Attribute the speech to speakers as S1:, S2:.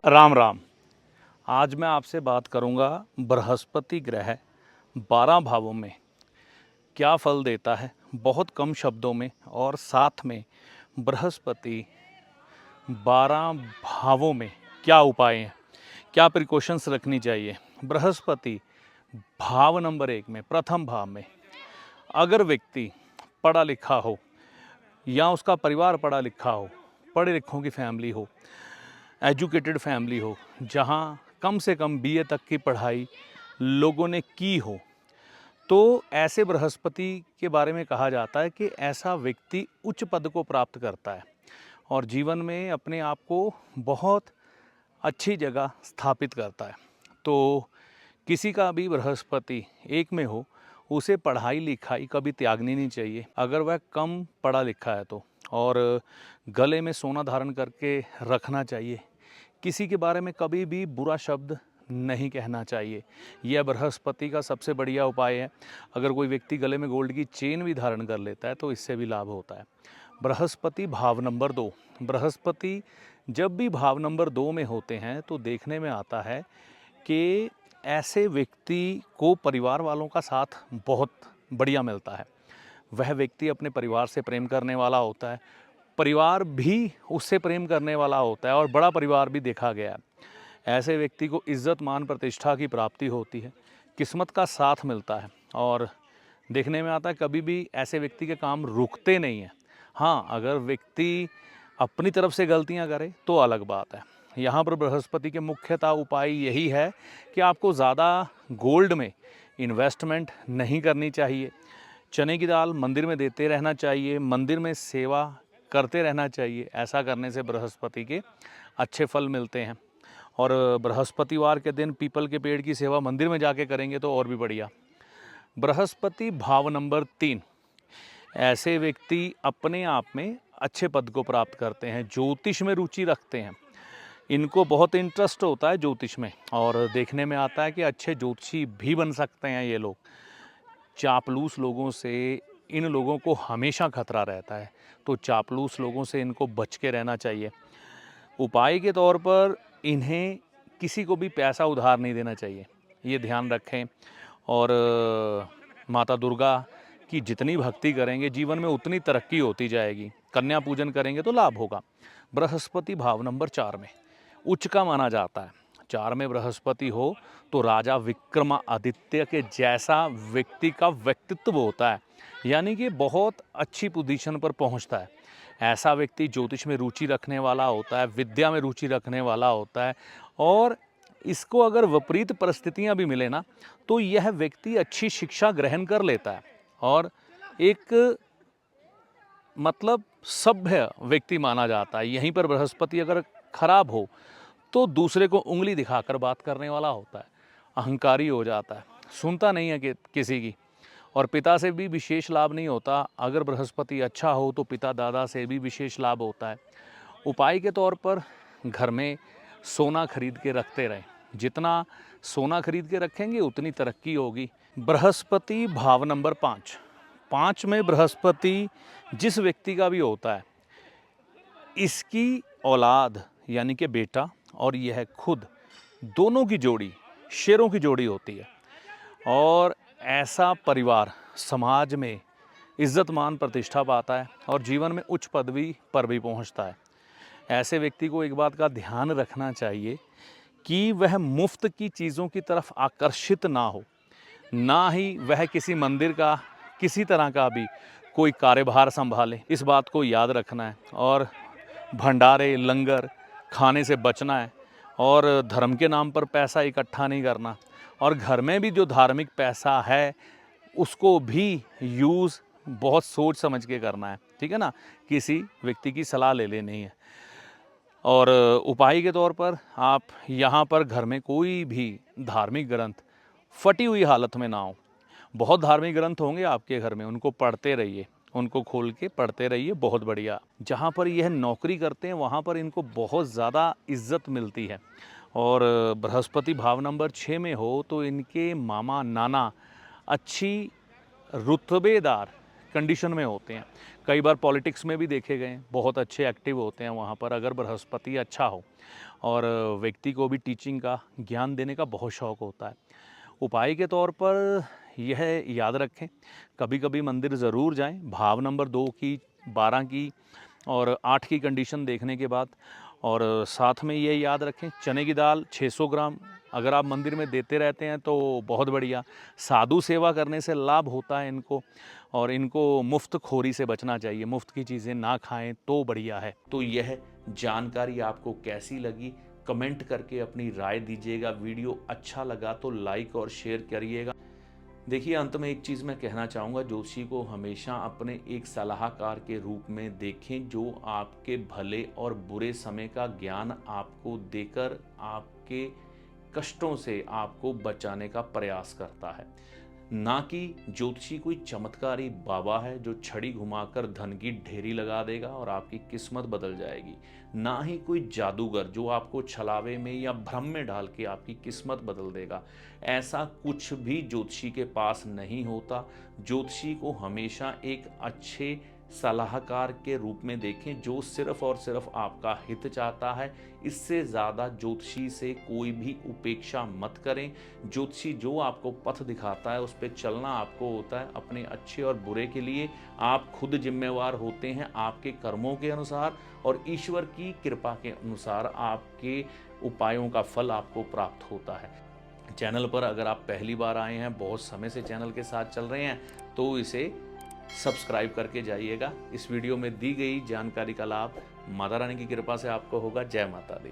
S1: राम राम। आज मैं आपसे बात करूंगा बृहस्पति ग्रह 12 भावों में क्या फल देता है, बहुत कम शब्दों में। और साथ में बृहस्पति 12 भावों में क्या उपाय हैं, क्या प्रिकॉशंस रखनी चाहिए। बृहस्पति भाव नंबर 1 में, प्रथम भाव में, अगर व्यक्ति पढ़ा लिखा हो या उसका परिवार पढ़ा लिखा हो, पढ़े लिखों की फैमिली हो, एजुकेटेड फैमिली हो, जहाँ कम से कम बीए तक की पढ़ाई लोगों ने की हो, तो ऐसे बृहस्पति के बारे में कहा जाता है कि ऐसा व्यक्ति उच्च पद को प्राप्त करता है और जीवन में अपने आप को बहुत अच्छी जगह स्थापित करता है। तो किसी का भी बृहस्पति 1 में हो, उसे पढ़ाई लिखाई कभी त्यागनी नहीं चाहिए अगर वह कम पढ़ा लिखा है तो। और गले में सोना धारण करके रखना चाहिए। किसी के बारे में कभी भी बुरा शब्द नहीं कहना चाहिए। यह बृहस्पति का सबसे बढ़िया उपाय है। अगर कोई व्यक्ति गले में गोल्ड की चेन भी धारण कर लेता है तो इससे भी लाभ होता है। बृहस्पति भाव नंबर 2, बृहस्पति जब भी भाव नंबर 2 में होते हैं तो देखने में आता है कि ऐसे व्यक्ति को परिवार वालों का साथ बहुत बढ़िया मिलता है। वह व्यक्ति अपने परिवार से प्रेम करने वाला होता है, परिवार भी उससे प्रेम करने वाला होता है और बड़ा परिवार भी देखा गया है। ऐसे व्यक्ति को इज्जत मान प्रतिष्ठा की प्राप्ति होती है, किस्मत का साथ मिलता है और देखने में आता है कभी भी ऐसे व्यक्ति के काम रुकते नहीं हैं। हाँ, अगर व्यक्ति अपनी तरफ से गलतियां करे तो अलग बात है। यहाँ पर बृहस्पति के मुख्यतः उपाय यही है कि आपको ज़्यादा गोल्ड में इन्वेस्टमेंट नहीं करनी चाहिए। चने की दाल मंदिर में देते रहना चाहिए, मंदिर में सेवा करते रहना चाहिए। ऐसा करने से बृहस्पति के अच्छे फल मिलते हैं। और बृहस्पतिवार के दिन पीपल के पेड़ की सेवा मंदिर में जाके करेंगे तो और भी बढ़िया। बृहस्पति भाव नंबर 3, ऐसे व्यक्ति अपने आप में अच्छे पद को प्राप्त करते हैं, ज्योतिष में रुचि रखते हैं, इनको बहुत इंटरेस्ट होता है ज्योतिष में और देखने में आता है कि अच्छे ज्योतिषी भी बन सकते हैं ये लोग। चापलूस लोगों से इन लोगों को हमेशा खतरा रहता है, तो चापलूस लोगों से इनको बच के रहना चाहिए। उपाय के तौर पर इन्हें किसी को भी पैसा उधार नहीं देना चाहिए, ये ध्यान रखें। और माता दुर्गा की जितनी भक्ति करेंगे जीवन में उतनी तरक्की होती जाएगी। कन्या पूजन करेंगे तो लाभ होगा। बृहस्पति भाव नंबर 4 में उच्च का माना जाता है। 4 में बृहस्पति हो तो राजा विक्रमादित्य के जैसा व्यक्ति का व्यक्तित्व होता है, यानी कि बहुत अच्छी पोजीशन पर पहुंचता है। ऐसा व्यक्ति ज्योतिष में रुचि रखने वाला होता है, विद्या में रुचि रखने वाला होता है और इसको अगर विपरीत परिस्थितियां भी मिले ना तो यह व्यक्ति अच्छी शिक्षा ग्रहण कर लेता है और एक मतलब सभ्य व्यक्ति माना जाता है। यहीं पर बृहस्पति अगर खराब हो तो दूसरे को उंगली दिखाकर बात करने वाला होता है, अहंकारी हो जाता है, सुनता नहीं है कि किसी की। और पिता से भी विशेष लाभ नहीं होता। अगर बृहस्पति अच्छा हो तो पिता दादा से भी विशेष लाभ होता है। उपाय के तौर पर घर में सोना खरीद के रखते रहें। जितना सोना खरीद के रखेंगे उतनी तरक्की होगी। बृहस्पति भाव नंबर 5, 5 में बृहस्पति जिस व्यक्ति का भी होता है, इसकी औलाद यानी कि बेटा और यह खुद दोनों की जोड़ी शेरों की जोड़ी होती है और ऐसा परिवार समाज में इज्जत मान प्रतिष्ठा पाता है और जीवन में उच्च पदवी पर भी पहुंचता है। ऐसे व्यक्ति को एक बात का ध्यान रखना चाहिए कि वह मुफ्त की चीज़ों की तरफ आकर्षित ना हो, ना ही वह किसी मंदिर का किसी तरह का भी कोई कार्यभार संभाले। इस बात को याद रखना है और भंडारे लंगर खाने से बचना है और धर्म के नाम पर पैसा इकट्ठा नहीं करना। और घर में भी जो धार्मिक पैसा है उसको भी यूज़ बहुत सोच समझ के करना है, ठीक है ना, किसी व्यक्ति की सलाह ले लेनी है। और उपाय के तौर पर आप यहाँ पर घर में कोई भी धार्मिक ग्रंथ फटी हुई हालत में ना हो। बहुत धार्मिक ग्रंथ होंगे आपके घर में, उनको पढ़ते रहिए, उनको खोल के पढ़ते रहिए, बहुत बढ़िया। जहाँ पर यह नौकरी करते हैं वहाँ पर इनको बहुत ज़्यादा इज्जत मिलती है। और बृहस्पति भाव नंबर 6 में हो तो इनके मामा नाना अच्छी रुतबेदार कंडीशन में होते हैं। कई बार पॉलिटिक्स में भी देखे गए हैं, बहुत अच्छे एक्टिव होते हैं वहाँ पर अगर बृहस्पति अच्छा हो। और व्यक्ति को भी टीचिंग का, ज्ञान देने का बहुत शौक़ होता है। उपाय के तौर पर यह याद रखें, कभी कभी मंदिर ज़रूर जाएं, भाव नंबर 2 की, 12 की और 8 की कंडीशन देखने के बाद। और साथ में ये याद रखें, चने की दाल 600 ग्राम अगर आप मंदिर में देते रहते हैं तो बहुत बढ़िया। साधु सेवा करने से लाभ होता है इनको, और इनको मुफ्त खोरी से बचना चाहिए, मुफ्त की चीज़ें ना खाएं तो बढ़िया है। तो यह जानकारी आपको कैसी लगी, कमेंट करके अपनी राय दीजिएगा। वीडियो अच्छा लगा तो लाइक और शेयर करिएगा। देखिए, अंत में एक चीज़ मैं कहना चाहूँगा, ज्योतिषी को हमेशा अपने एक सलाहकार के रूप में देखें, जो आपके भले और बुरे समय का ज्ञान आपको देकर आपके कष्टों से आपको बचाने का प्रयास करता है। ना कि ज्योतिषी कोई चमत्कारी बाबा है जो छड़ी घुमाकर धन की ढेरी लगा देगा और आपकी किस्मत बदल जाएगी। ना ही कोई जादूगर जो आपको छलावे में या भ्रम में डाल के आपकी किस्मत बदल देगा। ऐसा कुछ भी ज्योतिषी के पास नहीं होता। ज्योतिषी को हमेशा एक अच्छे सलाहकार के रूप में देखें, जो सिर्फ और सिर्फ आपका हित चाहता है। इससे ज़्यादा ज्योतिषी से कोई भी उपेक्षा मत करें। ज्योतिषी जो आपको पथ दिखाता है उस पर चलना आपको होता है, अपने अच्छे और बुरे के लिए आप खुद जिम्मेवार होते हैं। आपके कर्मों के अनुसार और ईश्वर की कृपा के अनुसार आपके उपायों का फल आपको प्राप्त होता है। चैनल पर अगर आप पहली बार आए हैं, बहुत समय से चैनल के साथ चल रहे हैं, तो इसे सब्सक्राइब करके जाइएगा। इस वीडियो में दी गई जानकारी का लाभ माता रानी की कृपा से आपको होगा। जय माता दी।